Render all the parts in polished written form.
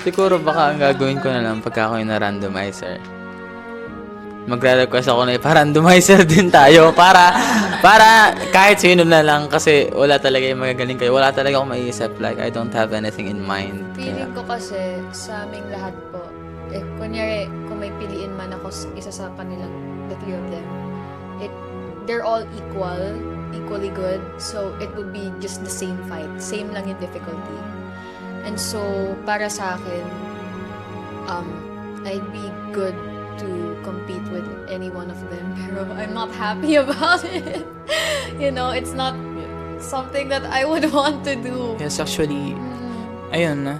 Siguro baka ang gagawin ko na lang pagka ako yung na-randomizer. Magre-request ako na ipa-randomizer din tayo para kahit sino na lang kasi wala talaga yung magagaling kayo. Wala talaga akong maiisip. Like, I don't have anything in mind. Feeling ko kasi sa aming lahat po, kunyari, kung may piliin man ako isa sa kanilang, the three of them, they're all equally good. So, it would be just the same fight. Same lang yung difficulty. And so, para sa akin, I'd be good to compete with any one of them. Pero I'm not happy about it. You know, it's not something that I would want to do. Yes, actually, ayun na.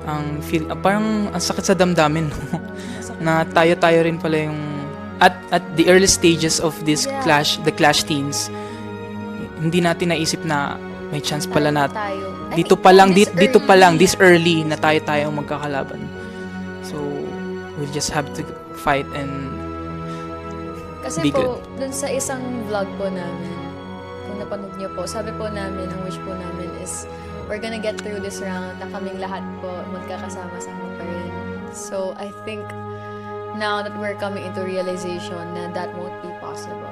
Ang feel, parang ang sakit sa damdamin, no? Na tayo-tayo rin pala yung at the early stages of this clash, the Clash Teens. Hindi natin naisip na may chance pala na Tayo. dito pa lang this early na tayo magkakalaban. So, we'll just have to fight and Kasi be good. po, dun sa isang vlog po namin, kung napanood niyo po, sabi po namin, ang wish po namin is, we're gonna get through this round na kaming lahat po magkakasama-sama pa rin. So, I think, now that we're coming into realization na that won't be possible.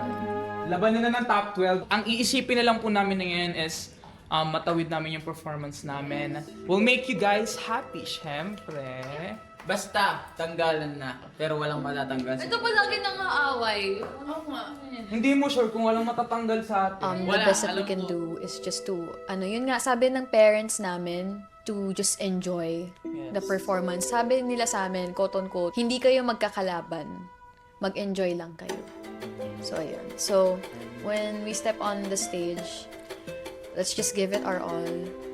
labanan na ng top 12. Ang iisipin na lang po namin na ngayon is matawid namin yung performance namin. We'll make you guys happy, syempre. Basta, tanggalan na. Pero walang matatanggal. Ito pa lagi nang aaway. Oo nga. Hindi mo sure kung walang matatanggal sa atin. The best that we can do is just to, yun nga, sabi ng parents namin, to just enjoy the performance. Sabi nila sa amin, quote-unquote, hindi kayo magkakalaban. Mag-enjoy lang kayo. So, ayun. So, when we step on the stage, let's just give it our all.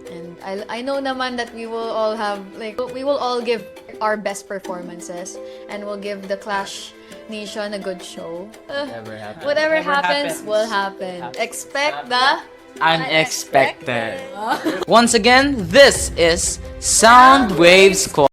And I know naman that we will all have, we will all give our best performances. And we'll give the Clash Nation a good show. Whatever happens, will happen. Expect the Unexpected. Once again, this is Sound Waves Call.